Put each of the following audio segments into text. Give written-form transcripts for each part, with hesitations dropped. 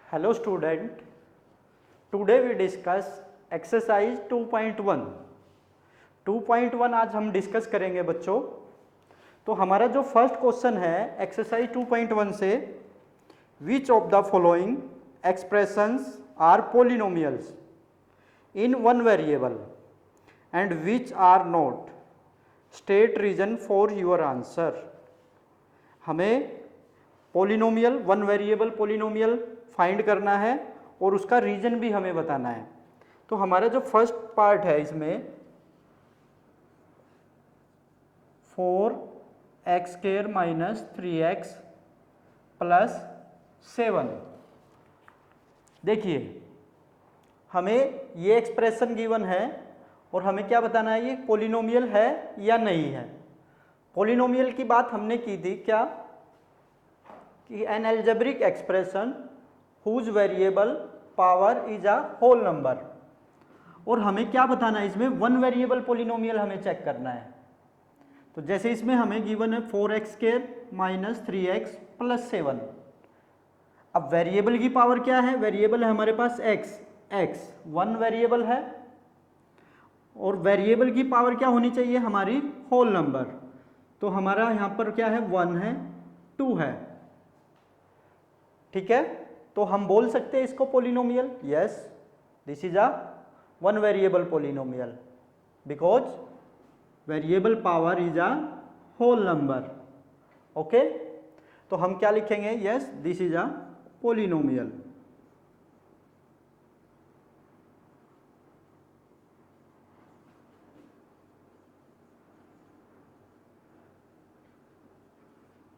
Hello student, today we discuss exercise 2.1. 2.1 आज हम discuss करेंगे बच्चों। तो हमारा जो फर्स्ट क्वेश्चन है एक्सरसाइज 2.1 से, which of the following expressions are polynomials in one variable and which are not, state reason for your answer. हमें polynomial, one variable polynomial find करना है और उसका रीजन भी हमें बताना है। तो हमारा जो फर्स्ट पार्ट है इसमें 4x² - 3x + 7। देखिए हमें ये एक्सप्रेशन गिवन है और हमें क्या बताना है, ये पोलिनोमियल है या नहीं है। पोलिनोमियल की बात हमने की थी क्या, कि an algebraic expression whose variable power is a whole number. और हमें क्या बताना है, इसमें वन वेरिएबल पोलिनोमियल हमें चेक करना है। तो जैसे इसमें हमें गिवन है 4x² - 3x + 7। अब वेरिएबल की पावर क्या है, वेरिएबल है हमारे पास x वन वेरिएबल है और वेरिएबल की पावर क्या होनी चाहिए हमारी, होल नंबर। तो हमारा यहाँ पर क्या है, 1 है, 2 है, ठीक है। तो हम बोल सकते हैं इसको polynomial, yes this is a one variable polynomial because variable power is a whole number. Okay, तो हम क्या लिखेंगे, yes this is a polynomial.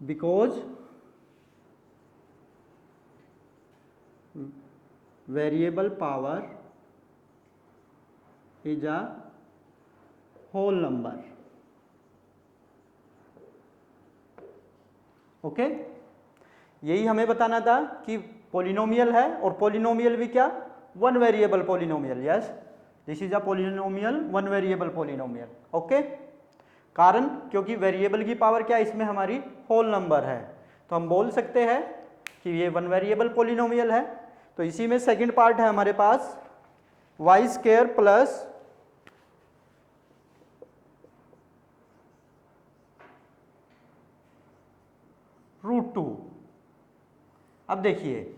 Because variable power is a whole number. Okay, यही हमें बताना था कि पोलिनोमियल है और पोलिनोमियल भी क्या, one variable polynomial. Yes this is a polynomial, one variable polynomial. Okay, कारण क्योंकि वेरिएबल की पावर क्या, इसमें हमारी होल नंबर है, तो हम बोल सकते हैं कि ये वन वेरिएबल पोलिनोमियल है। तो इसी में सेकंड पार्ट है हमारे पास y² + √2। अब देखिए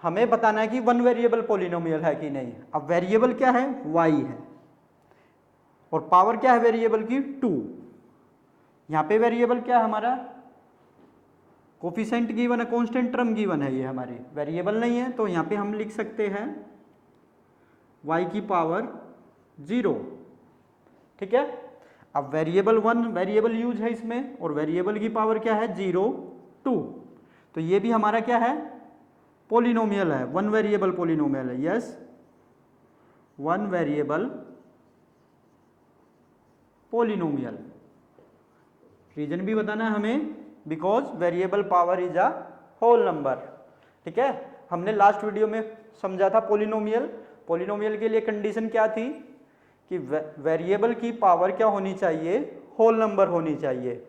हमें बताना है कि वन वेरिएबल पोलिनोमियल है कि नहीं। अब वेरिएबल क्या है, y है और पावर क्या है वेरिएबल की, 2। यहां पे वेरिएबल क्या है हमारा, कोफिशिएंट गिवन है, कांस्टेंट टर्म गिवन है, ये हमारी वेरिएबल नहीं है। तो यहाँ पे हम लिख सकते हैं y की पावर 0, ठीक है। अब वेरिएबल 1 वेरिएबल यूज है इसमें और वेरिएबल की पावर क्या है, 0 2। तो ये भी हमारा क्या है, पोलिनोमियल है, वन वेरिएबल पोलिनोमियल है। Yes one variable polynomial. Reason भी बताना है हमें, because variable power is a whole number, ठीक है। हमने लास्ट वीडियो में समझा था पोलिनोमियल। पोलिनोमियल के लिए कंडीशन क्या थी कि वेरिएबल की पावर क्या होनी चाहिए, होल नंबर होनी चाहिए।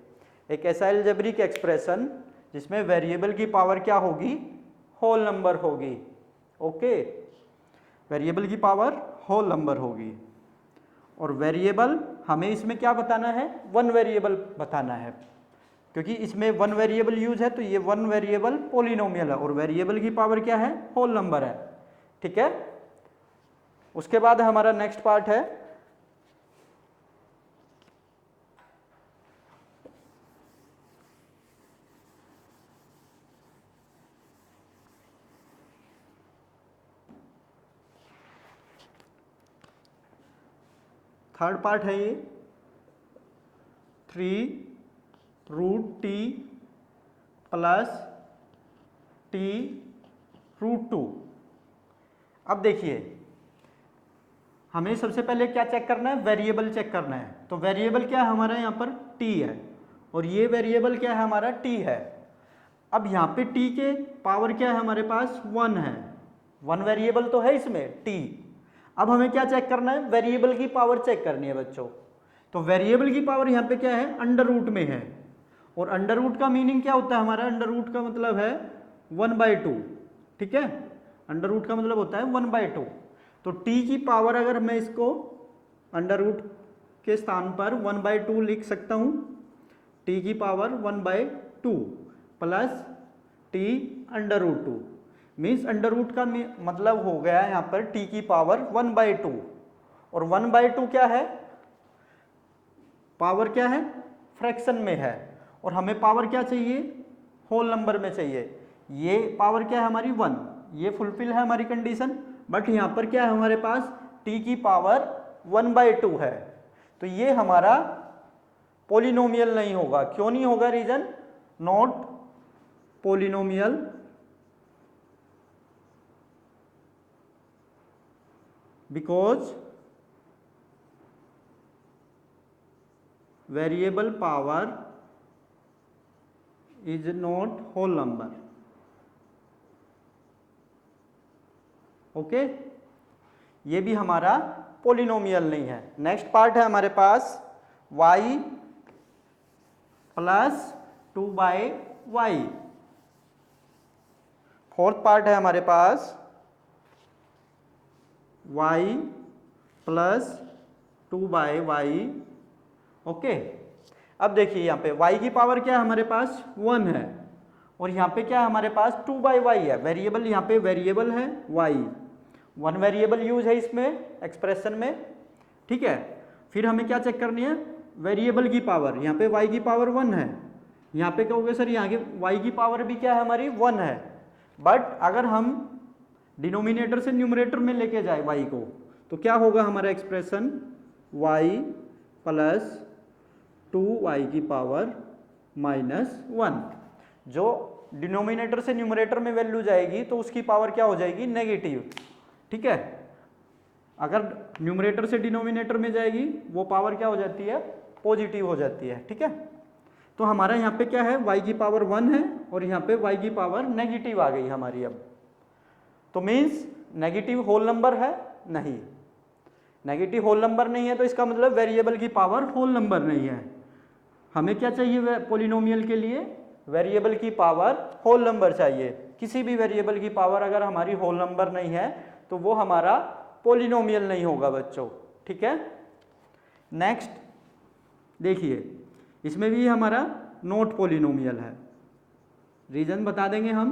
एक ऐसा एल्जेब्रिक एक्सप्रेशन जिसमें वेरिएबल की पावर क्या होगी, होल नंबर होगी। ओके, वेरिएबल की पावर होल नंबर होगी और वेरिएबल हमें इसमें क्या बताना है, वन वेरिएबल बताना है, क्योंकि इसमें वन वेरिएबल यूज है। तो ये वन वेरिएबल पोलिनोमियल है और वेरिएबल की पावर क्या है, होल नंबर है, ठीक है। उसके बाद हमारा नेक्स्ट पार्ट है थर्ड पार्ट है ये 3√t + t√2। अब देखिए हमें सबसे पहले क्या चेक करना है, वेरिएबल चेक करना है। तो वेरिएबल क्या है हमारा, यहाँ पर t है और ये वेरिएबल क्या है हमारा, t है। अब यहाँ पे t के पावर क्या है हमारे पास, 1 है, वन वेरिएबल तो है इसमें t। अब हमें क्या चेक करना है, वेरिएबल की पावर चेक करनी है बच्चों। तो वेरिएबल की पावर यहाँ पे क्या है, अंडर रूट में है और अंडर रूट का मीनिंग क्या होता है हमारा, अंडर रूट का मतलब है 1/2, ठीक है। अंडर रूट का मतलब होता है 1/2। तो t की पावर अगर मैं इसको अंडर रूट के स्थान पर 1/2 लिख सकता हूँ, t की power 1/2 plus t under root 2 means under root का मतलब हो गया यहाँ पर t की पावर 1/2 और 1/2 क्या है, पावर क्या है, फ्रैक्शन में है और हमें पावर क्या चाहिए, होल नंबर में चाहिए। ये पावर क्या है हमारी 1, ये फुलफिल है हमारी कंडीशन। बट यहाँ पर क्या है हमारे पास t की पावर 1/2 है, तो ये हमारा पोलिनोमियल नहीं होगा। क्यों नहीं होगा, reason not polynomial because variable power is not whole number. Okay, ये भी हमारा पोलिनोमियल नहीं है। नेक्स्ट पार्ट है हमारे पास y plus 2/y। Fourth part है हमारे पास y प्लस 2/y। ओके, अब देखिए यहाँ पे y की पावर क्या है हमारे पास 1 है और यहाँ पे क्या है हमारे पास 2/y है। वेरिएबल यहाँ पे वेरिएबल है y, 1 वेरिएबल यूज है इसमें एक्सप्रेशन में, ठीक है। फिर हमें क्या चेक करनी है, वेरिएबल की पावर। यहाँ पे y की पावर 1 है, यहाँ पे कहोगे सर यहाँ के y की पावर भी क्या है हमारी 1 है। बट अगर हम डिनोमिनेटर से न्यूमरेटर में लेके जाए y को तो क्या होगा हमारा एक्सप्रेशन, y प्लस 2y की पावर -1। जो डिनोमिनेटर से न्यूमरेटर में वैल्यू जाएगी तो उसकी पावर क्या हो जाएगी, नेगेटिव, ठीक है। अगर न्यूमरेटर से डिनोमिनेटर में जाएगी वो पावर क्या हो जाती है, पॉजिटिव हो जाती है, ठीक है। तो हमारा यहाँ पे क्या है, y की पावर 1 है और यहाँ पे y की पावर नेगेटिव आ गई हमारी। अब तो मीन्स नेगेटिव होल नंबर है, नहीं, नेगेटिव होल नंबर नहीं है, तो इसका मतलब वेरिएबल की पावर होल नंबर नहीं है। हमें क्या चाहिए पोलिनोमियल के लिए, वेरिएबल की पावर होल नंबर चाहिए। किसी भी वेरिएबल की पावर अगर हमारी होल नंबर नहीं है तो वो हमारा पोलिनोमियल नहीं होगा बच्चों, ठीक है। नेक्स्ट देखिए, इसमें भी हमारा नॉट पोलिनोमियल है। रीजन बता देंगे हम,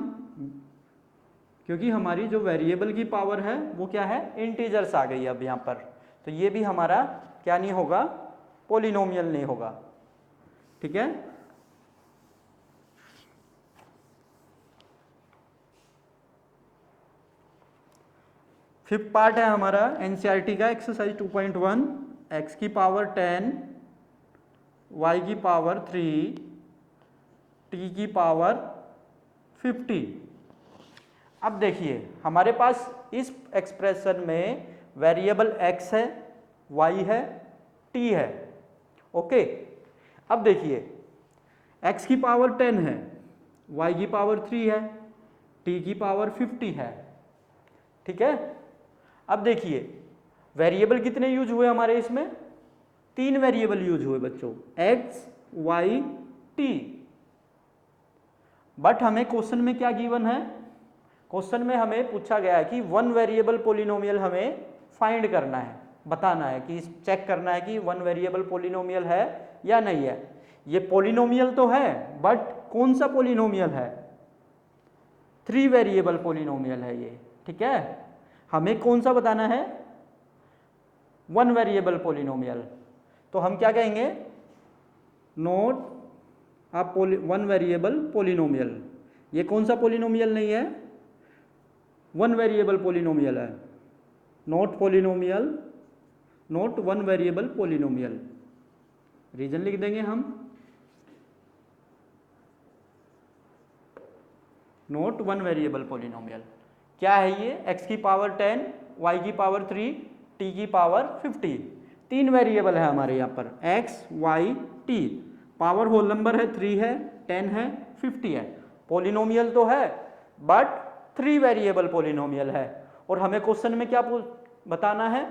क्योंकि हमारी जो वेरिएबल की पावर है वो क्या है, इंटीजर्स आ गई अब यहाँ पर, तो ये भी हमारा क्या नहीं होगा, पोलिनोमियल नहीं होगा, ठीक है। फिफ्थ पार्ट है हमारा एनसीईआरटी का एक्सरसाइज 2.1, x की पावर 10, y की पावर 3, t की पावर 50। अब देखिए हमारे पास इस एक्सप्रेशन में वेरिएबल x है, y है, t है, ओके। अब देखिए x की पावर 10 है, y की पावर 3 है, t की पावर 50 है, ठीक है। अब देखिए वेरिएबल कितने यूज हुए हमारे इसमें, 3 वेरिएबल यूज हुए बच्चों, x, y, t। बट हमें क्वेश्चन में क्या गिवन है, क्वेश्चन में हमें पूछा गया है कि 1 वेरिएबल पोलिनोमियल हमें फाइंड करना है, बताना है कि चेक करना है कि 1 वेरिएबल पोलिनोमियल है या नहीं है। ये पोलिनोमियल तो है बट कौन सा पोलिनोमियल है, 3 वेरिएबल पोलिनोमियल है ये, ठीक है। हमें कौन सा बताना है, 1 वेरिएबल पोलिनोमियल। तो हम क्या कहेंगे, नॉट अ 1 वेरिएबल पोलिनोमियल। ये कौन सा पोलिनोमियल नहीं है, 1 वेरिएबल पोलिनोमियल है, not polynomial, not 1 variable polynomial. Reason लिख देंगे हम, नॉट 1 वेरिएबल पोलिनोमियल। क्या है ये, x की पावर 10, y की पावर 3, t की पावर 50। 3 वेरिएबल है हमारे यहाँ पर, x, y, t। Power whole number है, 3 है, 10 है, 50 है। पोलिनोमियल तो है बट 3 वेरिएबल पोलिनोमियल है। और हमें क्वेश्चन में क्या बताना है,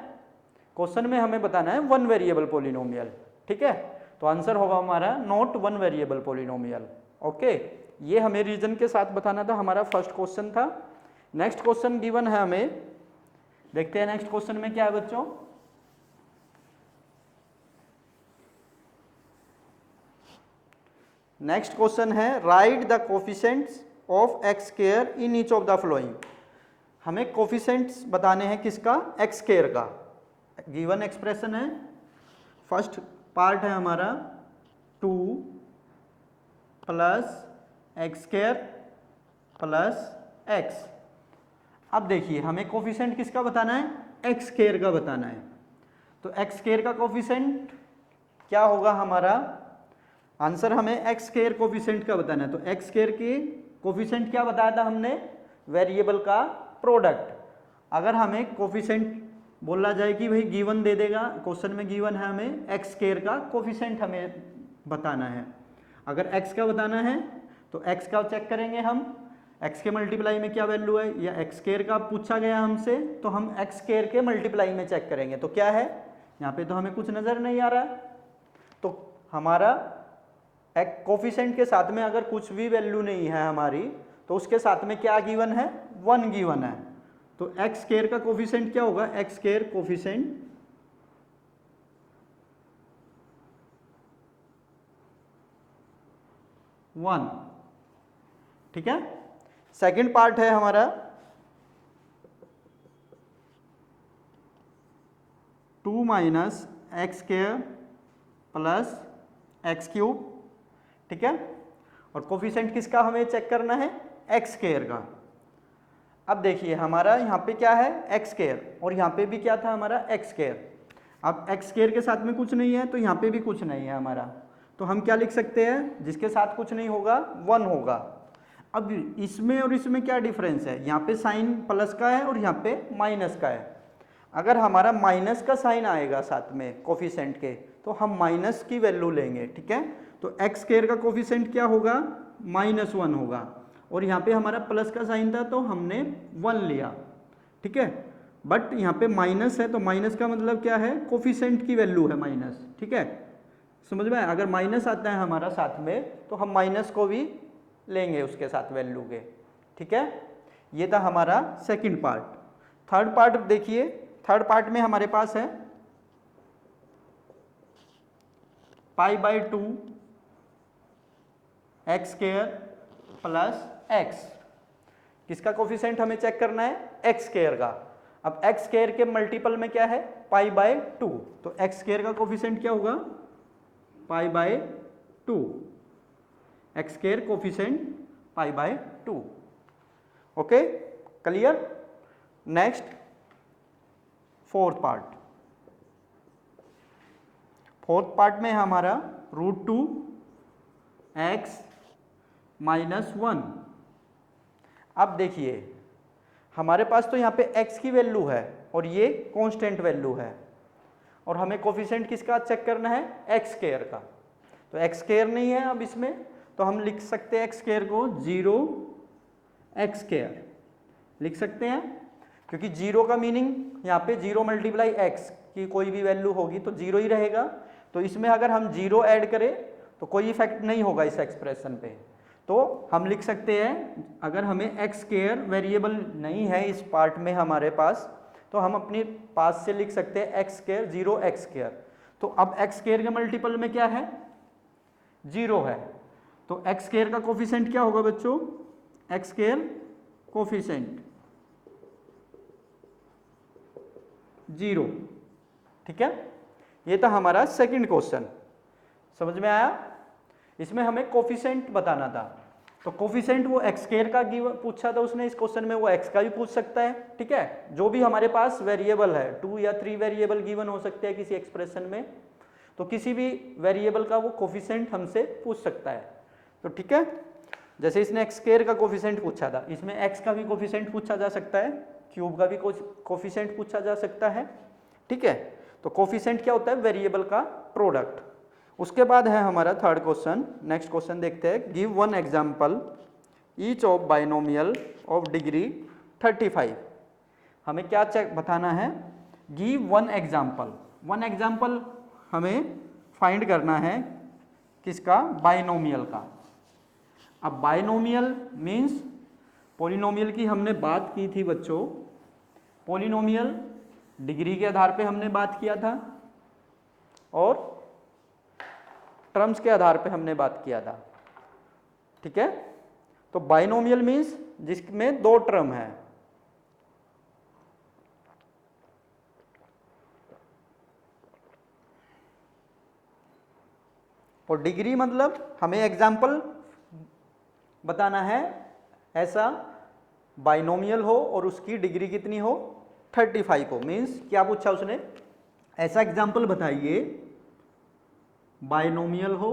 क्वेश्चन में हमें बताना है 1 वेरिएबल पोलिनोमियल, ठीक है। तो आंसर होगा हमारा नॉट 1 वेरिएबल पोलिनोमियल, ओके। ये हमें रीजन के साथ बताना था, हमारा फर्स्ट क्वेश्चन था। नेक्स्ट क्वेश्चन गिवन है हमें, देखते हैं नेक्स्ट क्वेश्चन में क्या है बच्चों। नेक्स्ट क्वेश्चन है right the coefficients of x square in each of the flowing. हमें कोफिशिएंट्स बताने हैं किसका, एक्स स्क्वायर का। गिवन एक्सप्रेशन है, फर्स्ट पार्ट है हमारा 2 plus x square plus x. अब देखिए हमें कोफिशिएंट किसका बताना है, एक्स स्क्वायर का बताना है। तो एक्स स्क्वायर का कोफिशिएंट क्या होगा हमारा, आंसर हमें एक्स स्क्वायर कोफिशिएंट का बताना है। तो एक्स स्क्वायर की कोफिशिएंट क्या बताया था हमने, वेरिएबल का प्रोडक्ट। अगर हमें कोफिशिएंट बोला जाए कि भाई गिवन दे देगा, क्वेश्चन में गिवन है हमें एक्स स्क्वायर का कोफिशिएंट हमें बताना है। अगर एक्स का बताना है तो एक्स का चेक करेंगे हम, एक्स के मल्टीप्लाई में क्या वैल्यू है, या एक्स स्क्वायर का पूछा गया हमसे तो हम एक्स स्क्वायर के मल्टीप्लाई में चेक करेंगे। तो क्या है यहाँ पे, तो हमें कुछ नज़र नहीं आ रहा है। तो हमारा एक कोफिशिएंट के साथ में अगर कुछ भी वैल्यू नहीं है हमारी, तो उसके साथ में क्या गिवन है, 1 गिवन है। तो एक्स स्क्वायर का कोफिशिएंट क्या होगा, एक्स स्क्वायर कोफिशिएंट 1, ठीक है। सेकंड पार्ट है हमारा 2 minus x square plus x cube, ठीक है। और कोफिशिएंट किसका हमें चेक करना है, एक्स स्क्वायर का। अब देखिए हमारा यहाँ पे क्या है, एक्स स्क्वायर, और यहाँ पे भी क्या था हमारा, एक्स स्क्वायर। अब एक्स स्क्वायर के साथ में कुछ नहीं है तो यहाँ पे भी कुछ नहीं है हमारा, तो हम क्या लिख सकते हैं, जिसके साथ कुछ नहीं होगा 1 होगा। अब इसमें और इसमें क्या डिफरेंस है, यहाँ पे साइन प्लस का है और यहाँ पे माइनस का है। अगर हमारा माइनस का साइन आएगा साथ में कोफिशिएंट के, तो हम माइनस की वैल्यू लेंगे, ठीक है। तो एक्स स्क्वायर का कोफिशिएंट क्या होगा, -1 होगा, और यहाँ पे हमारा प्लस का साइन था तो हमने 1 लिया, ठीक है। बट यहाँ पे माइनस है तो माइनस का मतलब क्या है, कोफिशिएंट की वैल्यू है माइनस, ठीक है। समझ में, अगर माइनस आता है हमारा साथ में तो हम माइनस को भी लेंगे उसके साथ वैल्यू के, ठीक है। ये था हमारा सेकंड पार्ट। थर्ड पार्ट देखिए, थर्ड पार्ट में हमारे पास है π/2 एक्स स्क्वायर प्लस एक्स। किसका कोफिशिएंट हमें चेक करना है, एक्स स्क्वायर का। अब एक्स स्क्वायर के मल्टीपल में क्या है, π/2, तो एक्स स्क्वायर का कोफिशिएंट क्या होगा, π/2, x square coefficient π/2। Okay, clear. Next fourth part. Fourth part में हमारा √2 x -1। अब देखिए हमारे पास तो यहाँ पे x की वैल्यू है और ये कांस्टेंट वैल्यू है, और हमें कोफिशिएंट किसका चेक करना है, एक्स स्क्वायर का। तो एक्स स्क्वायर नहीं है अब इसमें, तो हम लिख सकते हैं एक्स स्क्वायर को 0 एक्स स्क्वायर लिख सकते हैं, क्योंकि 0 का मीनिंग यहाँ पे 0 मल्टीप्लाई एक्स की कोई भी वैल्यू होगी तो 0 ही रहेगा। तो इसमें अगर हम 0 ऐड करें तो कोई इफेक्ट नहीं होगा इस एक्सप्रेशन पे। तो हम लिख सकते हैं, अगर हमें एक्स स्क्वायर वेरिएबल नहीं है इस पार्ट में हमारे पास, तो हम अपने पास से लिख सकते हैं एक्स स्क्वायर 0 एक्स स्क्वायर। तो अब एक्स स्क्वायर के मल्टीपल में क्या है, 0 है, तो एक्स स्क्वायर का कोफिशिएंट क्या होगा बच्चों, एक्स स्क्वायर कोफिशिएंट 0, ठीक है। ये था हमारा सेकंड क्वेश्चन, समझ में आया। इसमें हमें कोफिशिएंट बताना था, तो कोफिशिएंट वो एक्स स्क्वायर का पूछा था उसने इस क्वेश्चन में, वो एक्स का भी पूछ सकता है, ठीक है। जो भी हमारे पास वेरिएबल है, 2 या 3 वेरिएबल गिवन हो सकते हैं किसी एक्सप्रेशन में, तो किसी भी वेरिएबल का वो कोफिशिएंट हमसे पूछ सकता है। तो ठीक है, जैसे इसने एक्स स्क्वायर का कोफिशिएंट पूछा था, इसमें एक्स का भी कोफिशिएंट पूछा जा सकता है, क्यूब का भी कोफिशिएंट पूछा जा सकता है, ठीक है। तो कोफिशिएंट क्या होता है, वेरिएबल का प्रोडक्ट। उसके बाद है हमारा थर्ड क्वेश्चन। नेक्स्ट क्वेश्चन देखते हैं, give 1 example each of binomial of degree 35। हमें क्या चेक बताना है, गिव 1 एग्जांपल। 1 एग्जांपल हमें फाइंड करना है किसका, बाइनोमियल का। अब बाइनोमियल मीन्स पॉलिनोमियल की हमने बात की थी बच्चों, पॉलिनोमियल डिग्री के आधार पे हमने बात किया था और टर्म्स के आधार पे हमने बात किया था, ठीक है। तो बाइनोमियल मीन्स जिसमें दो टर्म है, और डिग्री मतलब हमें एग्जाम्पल बताना है ऐसा बाइनोमियल हो और उसकी डिग्री कितनी हो, 35 हो। मीन्स क्या पूछा उसने, ऐसा एग्जाम्पल बताइए बाइनोमियल हो,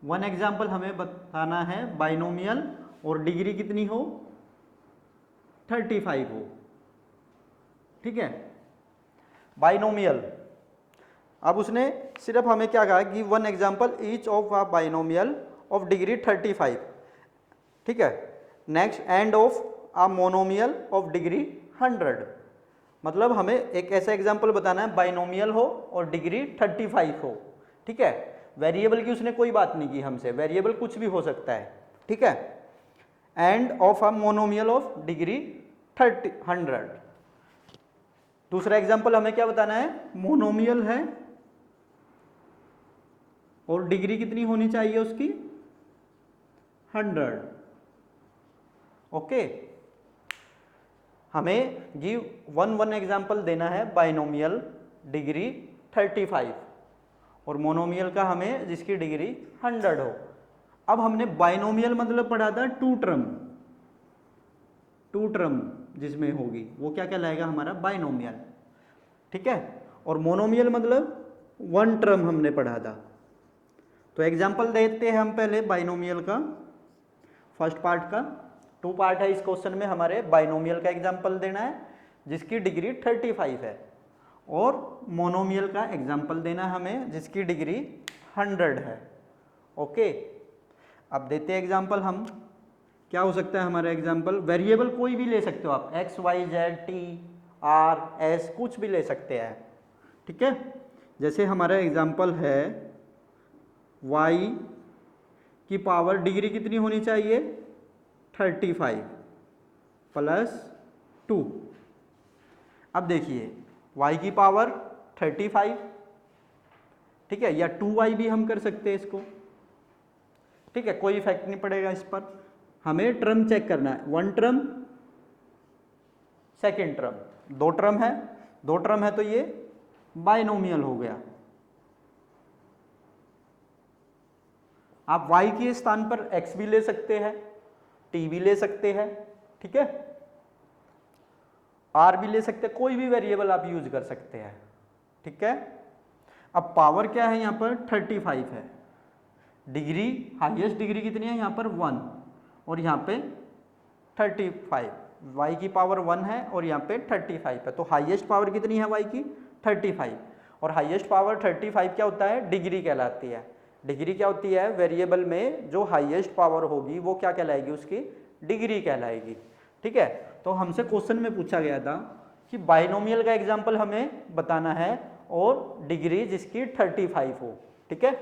वन एग्जाम्पल हमें बताना है बाइनोमियल और डिग्री कितनी हो, 35 हो, ठीक है। बाइनोमियल, अब उसने सिर्फ हमें क्या कहा कि one example each of a binomial of degree 35, ठीक है। Next end of a monomial of degree 100, मतलब हमें एक ऐसा एग्जाम्पल बताना है बाइनोमियल हो और डिग्री 35 हो, ठीक है। वेरिएबल की उसने कोई बात नहीं की हमसे, वेरिएबल कुछ भी हो सकता है, ठीक है। End of a monomial of degree 100। दूसरा एग्जाम्पल हमें क्या बताना है, मोनोमियल है और डिग्री कितनी होनी चाहिए उसकी, 100, ओके। हमें गिव वन एग्जाम्पल देना है बाइनोमियल डिग्री 35 और मोनोमियल का हमें जिसकी डिग्री 100 हो। अब हमने बाइनोमियल मतलब पढ़ा था टू टर्म जिसमें होगी वो क्या कहलाएगा, हमारा बाइनोमियल, ठीक है। और मोनोमियल मतलब वन टर्म हमने पढ़ा था। तो एग्जाम्पल देते हैं हम पहले बाइनोमियल का, फर्स्ट पार्ट का, टू पार्ट है इस क्वेश्चन में, हमारे बाइनोमियल का एग्जाम्पल देना है जिसकी डिग्री 35 है और मोनोमियल का एग्जाम्पल देना है हमें जिसकी डिग्री 100 है, ओके। अब देते हैं एग्जाम्पल हम, क्या हो सकता है हमारा एग्जाम्पल, वेरिएबल कोई भी ले सकते हो आप, X Y Z T R S कुछ भी ले सकते हैं, ठीक है। जैसे हमारा एग्जाम्पल है y की पावर डिग्री कितनी होनी चाहिए, 35 प्लस 2। अब देखिए y की पावर 35, ठीक है, या 2y भी हम कर सकते हैं इसको, ठीक है, कोई इफेक्ट नहीं पड़ेगा इस पर। हमें टर्म चेक करना है, वन टर्म सेकेंड टर्म, दो टर्म है तो ये बाइनोमियल हो गया। आप y के स्थान पर x भी ले सकते हैं, t भी ले सकते हैं, ठीक है, r भी ले सकते हैं, कोई भी वेरिएबल आप यूज कर सकते हैं, ठीक है। अब पावर क्या है यहाँ पर 35 है, डिग्री हाईएस्ट डिग्री कितनी है यहाँ पर 1 और यहाँ पे 35, y की पावर 1 है और यहाँ पे 35 है, तो हाईएस्ट पावर कितनी है y की 35, और हाईएस्ट पावर 35 क्या होता है, डिग्री कहलाती है। डिग्री क्या होती है, वेरिएबल में जो हाईएस्ट पावर होगी वो क्या कहलाएगी, उसकी डिग्री कहलाएगी, ठीक है। तो हमसे क्वेश्चन में पूछा गया था कि बाइनोमियल का एग्जांपल हमें बताना है और डिग्री जिसकी 35 हो, ठीक है।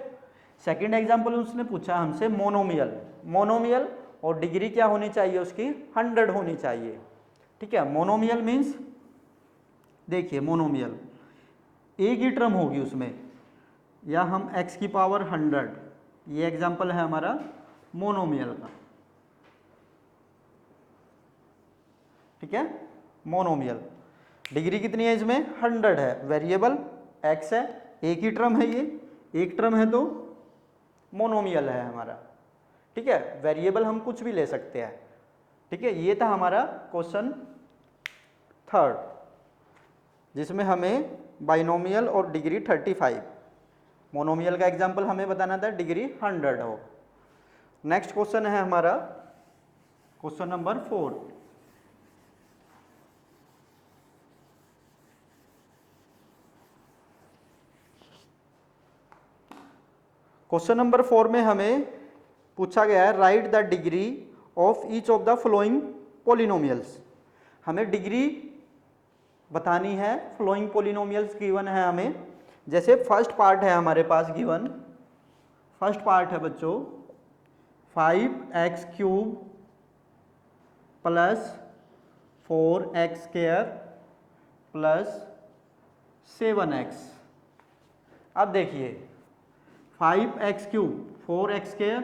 सेकंड एग्जांपल उसने पूछा हमसे मोनोमियल और डिग्री क्या होनी चाहिए, उसकी 100 होनी चाहिए, ठीक है। मोनोमियल मीन्स देखिए, मोनोमियल एक ही टर्म होगी उसमें, या हम x की पावर 100, ये एग्जांपल है हमारा मोनोमियल का, ठीक है। मोनोमियल डिग्री कितनी है इसमें, 100 है, वेरिएबल x है, एक ही टर्म है, ये एक टर्म है तो मोनोमियल है हमारा, ठीक है। वेरिएबल हम कुछ भी ले सकते हैं, ठीक है। ये था हमारा क्वेश्चन थर्ड जिसमें हमें बाइनोमियल और डिग्री 35, मोनोमियल का एग्जांपल हमें बताना था डिग्री 100 हो। नेक्स्ट क्वेश्चन है हमारा क्वेश्चन नंबर 4। क्वेश्चन नंबर 4 में हमें पूछा गया है right the degree of each of the following polynomials. हमें डिग्री बतानी है, फ्लोइंग पॉलिनोमियल्स गिवन है हमें। जैसे फर्स्ट पार्ट है हमारे पास गिवन, फर्स्ट पार्ट है बच्चों 5x³ plus 4x² plus 7x। अब देखिए 5x³ 4x²,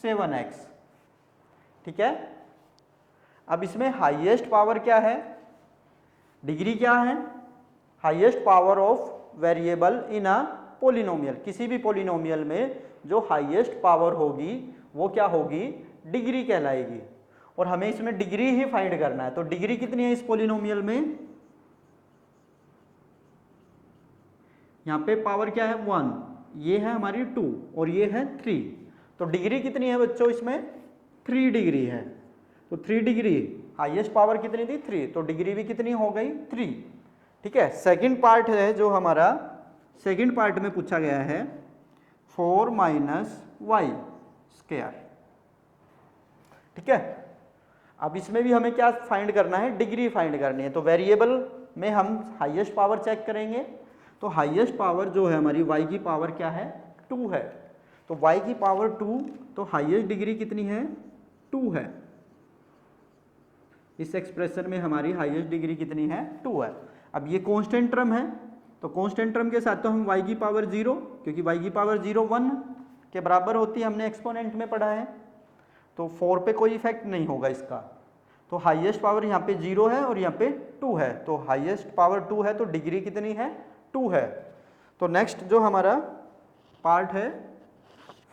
7x, ठीक है। अब इसमें हाईएस्ट पावर क्या है, डिग्री क्या है, highest power of variable in a polynomial. किसी भी पोलिनोमियल में जो हाईएस्ट पावर होगी वो क्या होगी, डिग्री कहलाएगी। और हमें इसमें डिग्री ही फाइंड करना है। तो डिग्री कितनी है इस पोलिनोमियल में, यहाँ पे पावर क्या है 1, ये है हमारी 2 और ये है 3। तो डिग्री कितनी है बच्चों इसमें, 3 डिग्री है। तो 3 डिग्री, हाईएस्ट पावर कितनी थी 3, तो डिग्री भी कितनी हो गई 3, ठीक है। सेकंड पार्ट है जो हमारा, सेकंड पार्ट में पूछा गया है 4 - y², ठीक है। अब इसमें भी हमें क्या फाइंड करना है, डिग्री फाइंड करनी है। तो वेरिएबल में हम हाईएस्ट पावर चेक करेंगे। तो हाईएस्ट पावर जो है हमारी y की पावर क्या है 2 है। तो y की पावर 2, तो हाईएस्ट डिग्री कितनी है 2 है। इस एक्सप्रेशन में हमारी हाईएस्ट डिग्री कितनी है 2 है। अब ये कांस्टेंट टर्म है, तो कांस्टेंट टर्म के साथ तो हम y की पावर 0, क्योंकि y की पावर 0 1 के बराबर होती है, हमने एक्सपोनेंट में पढ़ा है, तो 4 पे कोई इफेक्ट नहीं होगा इसका। तो हाईएस्ट पावर यहाँ पे 0 है और यहाँ पे 2 है, तो हाईएस्ट पावर 2 है, तो डिग्री कितनी है 2 है। तो नेक्स्ट जो हमारा पार्ट है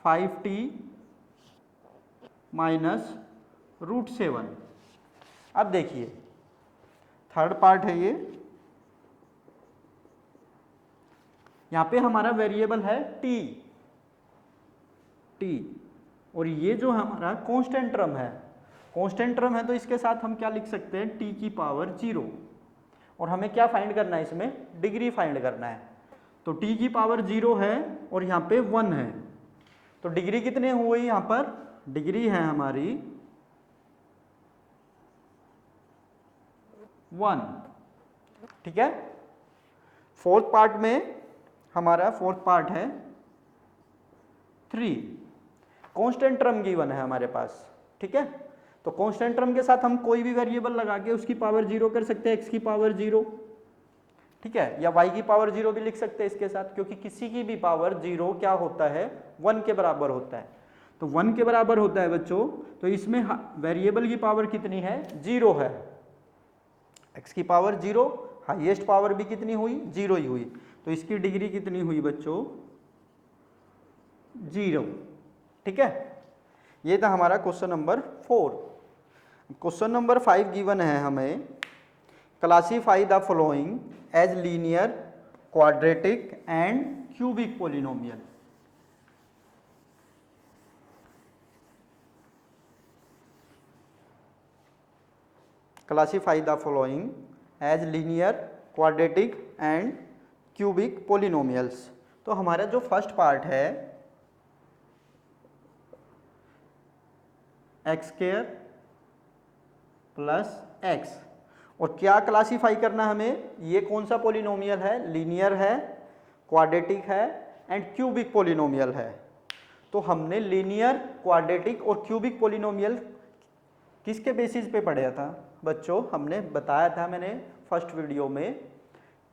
5t - √7। अब देखिए थर्ड पार्ट है ये, यहाँ पे हमारा वेरिएबल है t, और ये जो हमारा कांस्टेंट टर्म है, कांस्टेंट टर्म है, तो इसके साथ हम क्या लिख सकते हैं, t की पावर 0। और हमें क्या फाइंड करना है इसमें, डिग्री फाइंड करना है। तो t की पावर 0 है और यहाँ पे 1 है, तो डिग्री कितने हुई यहाँ पर, डिग्री है हमारी 1, ठीक है। फोर्थ पार्ट में हमारा, फोर्थ पार्ट है 3, कांस्टेंट टर्म गिवन है हमारे पास, ठीक है। तो कांस्टेंट टर्म के साथ हम कोई भी वेरिएबल लगा के उसकी पावर 0 कर सकते हैं, x की पावर 0, ठीक है, या y की पावर 0 भी लिख सकते हैं इसके साथ, क्योंकि किसी की भी पावर 0 क्या होता है 1 के बराबर होता है। तो 1 के बराबर होता है बच्चों, तो इसमें वेरिएबल की पावर कितनी है 0 है, x की पावर 0, हाईएस्ट पावर भी कितनी हुई 0 ही हुई, तो इसकी डिग्री कितनी हुई बच्चों 0, ठीक है। ये था हमारा question number 4। Question number 5 given है हमें, classify the following as linear, quadratic and cubic polynomial. Classify the following as linear, quadratic and cubic polynomials. तो हमारा जो फर्स्ट पार्ट है x² प्लस x, और क्या क्लासीफाई करना हमें, ये कौन सा पोलिनोमियल है, लीनियर है, क्वाड्रेटिक है एंड क्यूबिक पोलिनोमियल है। तो हमने लीनियर, क्वाड्रेटिक और क्यूबिक पोलिनोमियल किसके बेसिस पे पढ़ा था बच्चों, हमने बताया था मैंने फर्स्ट वीडियो में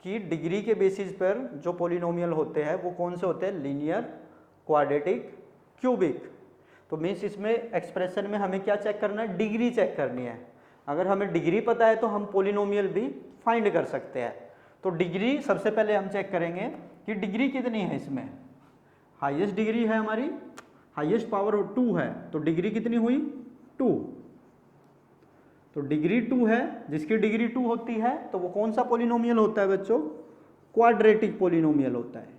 कि डिग्री के बेसिस पर जो पोलिनोमियल होते हैं वो कौन से होते हैं, लीनियर, क्वाड्रेटिक, क्यूबिक। तो मीन्स इसमें एक्सप्रेशन में हमें क्या चेक करना है, डिग्री चेक करनी है। अगर हमें डिग्री पता है तो हम पोलिनोमियल भी फाइंड कर सकते हैं। तो डिग्री सबसे पहले हम चेक करेंगे कि डिग्री कितनी है इसमें, हाईएस्ट डिग्री है हमारी, हाईएस्ट पावर 2 है, तो डिग्री कितनी हुई 2। तो डिग्री 2 है, जिसकी डिग्री 2 होती है तो वो कौन सा पोलिनोमियल होता है बच्चों, क्वाड्रेटिक पोलिनोमियल होता है।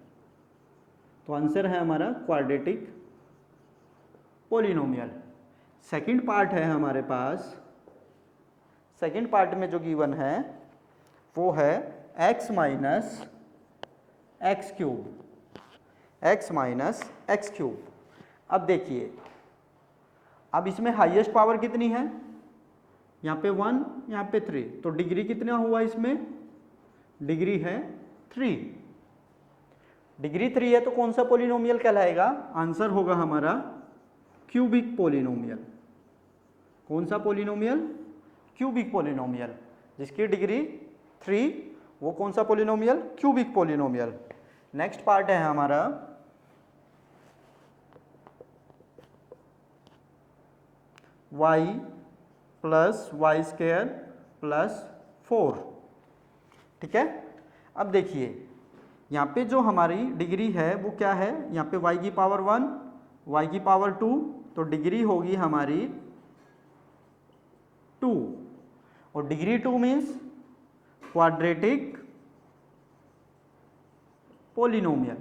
तो आंसर है हमारा क्वाड्रेटिक पोलिनोमियल। सेकंड पार्ट है हमारे पास, सेकंड पार्ट में जो गिवन है वो है x minus x cube, x minus x cube. अब देखिए, अब इसमें हाईएस्ट पावर कितनी है, यहाँ पे 1, यहाँ पे 3, तो डिग्री कितना हुआ इसमें, डिग्री है 3। डिग्री 3 है तो कौन सा पोलिनोमियल कहलाएगा, आंसर होगा हमारा क्यूबिक पोलिनोमियल। कौन सा पोलिनोमियल? क्यूबिक पोलिनोमियल, जिसकी डिग्री 3, वो कौन सा polynomial? Cubic polynomial. Next part है हमारा y plus Y square plus 4। ठीक है, अब देखिए यहाँ पे जो हमारी डिग्री है वो क्या है, यहाँ पे y की पावर 1, y की पावर 2, तो डिग्री होगी हमारी 2, और डिग्री 2 मीन्स क्वाड्रेटिक पोलिनोमियल।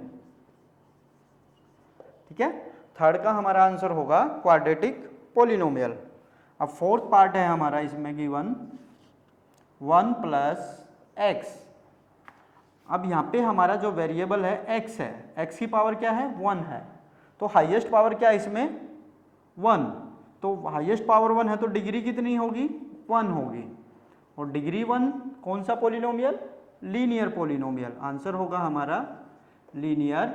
ठीक है, थर्ड का हमारा आंसर होगा क्वाड्रेटिक पोलिनोमियल। अब फोर्थ पार्ट है हमारा इसमें गिवन 1 प्लस एक्स। अब यहाँ पे हमारा जो वेरिएबल है x है, x की पावर क्या है? 1 है, तो हाईएस्ट पावर क्या है इसमें? 1, तो हाईएस्ट पावर 1 है तो डिग्री कितनी होगी? 1 होगी, और डिग्री 1 कौन सा पोलिनोमियल? Linear polynomial. आंसर होगा हमारा लीनियर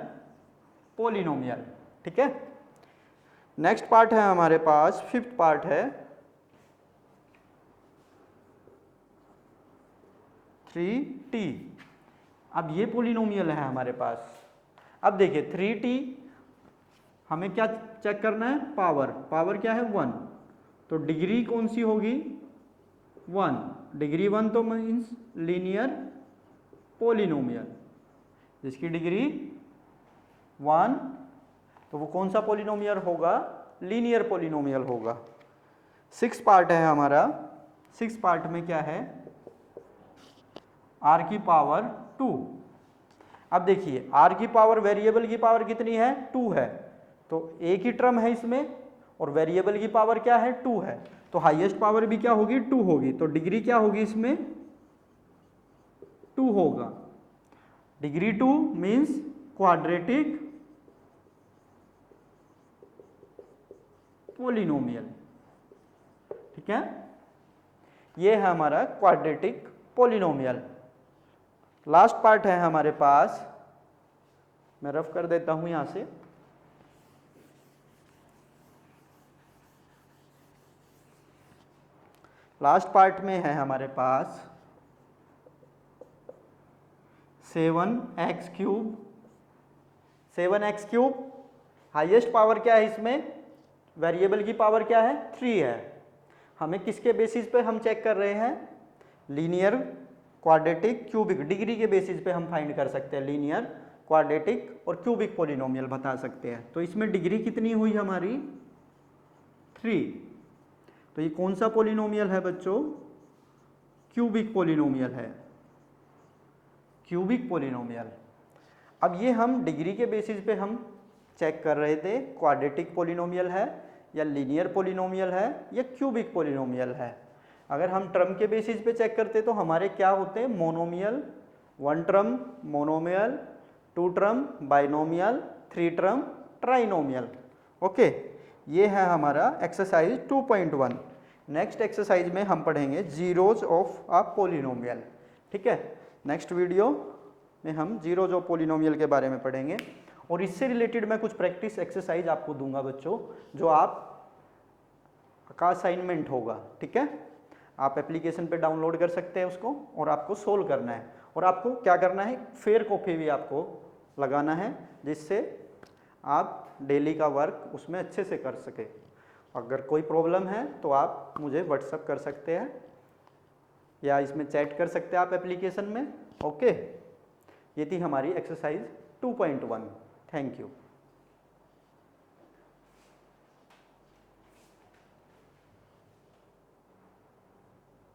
पोलिनोमियल। ठीक है, नेक्स्ट पार्ट है हमारे पास, फिफ्थ पार्ट है 3t। अब ये पोलिनोमियल है हमारे पास। अब देखिए 3t, हमें क्या चेक करना है? पावर। पावर क्या है? 1, तो डिग्री कौन सी होगी? 1, डिग्री 1 तो मीन्स लीनियर पोलिनोमियल, जिसकी डिग्री 1, तो वो कौन सा पोलिनोमियल होगा? लीनियर पोलिनोमियल होगा। 6 पार्ट है हमारा। 6 पार्ट में क्या है? r की पावर 2। अब देखिए r की पावर, वेरिएबल की पावर कितनी है? 2 है, तो एक ही टर्म है इसमें, और वेरिएबल की पावर क्या है? 2 है, तो हाईएस्ट पावर भी क्या होगी? 2 होगी, तो डिग्री क्या होगी इसमें? 2 होगा। Degree 2 means quadratic polynomial. ठीक है, ये है हमारा क्वाड्रेटिक पोलिनोमियल। लास्ट पार्ट है हमारे पास, मैं रफ कर देता हूं यहां से। लास्ट पार्ट में है हमारे पास 7x cube. 7x cube, highest power क्या है इसमें? वेरिएबल की पावर क्या है? 3 है। हमें किसके बेसिस पे हम चेक कर रहे हैं? Linear, quadratic, cubic. डिग्री के बेसिस पे हम फाइंड कर सकते हैं लीनियर, क्वाड्रेटिक और क्यूबिक पोलिनोमियल बता सकते हैं। तो इसमें डिग्री कितनी हुई हमारी? 3, तो ये कौन सा पोलिनोमियल है बच्चों? क्यूबिक पोलिनोमियल है, क्यूबिक पोलिनोमियल। अब ये हम डिग्री के बेसिस पे हम चेक कर रहे थे, क्वाड्रेटिक पोलिनोमियल है या लीनियर पोलिनोमियल है या क्यूबिक पोलिनोमियल है। अगर हम टर्म के बेसिस पे चेक करते तो हमारे क्या होते हैं? Monomial, 1 term monomial, 2 term binomial, 3 term trinomial. Okay, ये है हमारा एक्सरसाइज 2.1। नेक्स्ट एक्सरसाइज में हम पढ़ेंगे जीरोज ऑफ अ पोलिनोमियल। ठीक है, नेक्स्ट वीडियो में हम जीरोज ऑफ पोलिनोमियल के बारे में पढ़ेंगे, और इससे रिलेटेड मैं कुछ प्रैक्टिस एक्सरसाइज आपको दूंगा बच्चों, जो आप का असाइनमेंट होगा। ठीक है, आप एप्लीकेशन पे डाउनलोड कर सकते हैं उसको, और आपको सोल्व करना है, और आपको क्या करना है? फेयर कॉपी भी आपको लगाना है, जिससे आप डेली का वर्क उसमें अच्छे से कर सके। अगर कोई प्रॉब्लम है तो आप मुझे व्हाट्सअप कर सकते हैं, या इसमें चैट कर सकते हैं आप एप्लीकेशन में। ओके, ये थी हमारी एक्सरसाइज 2.1। Thank you.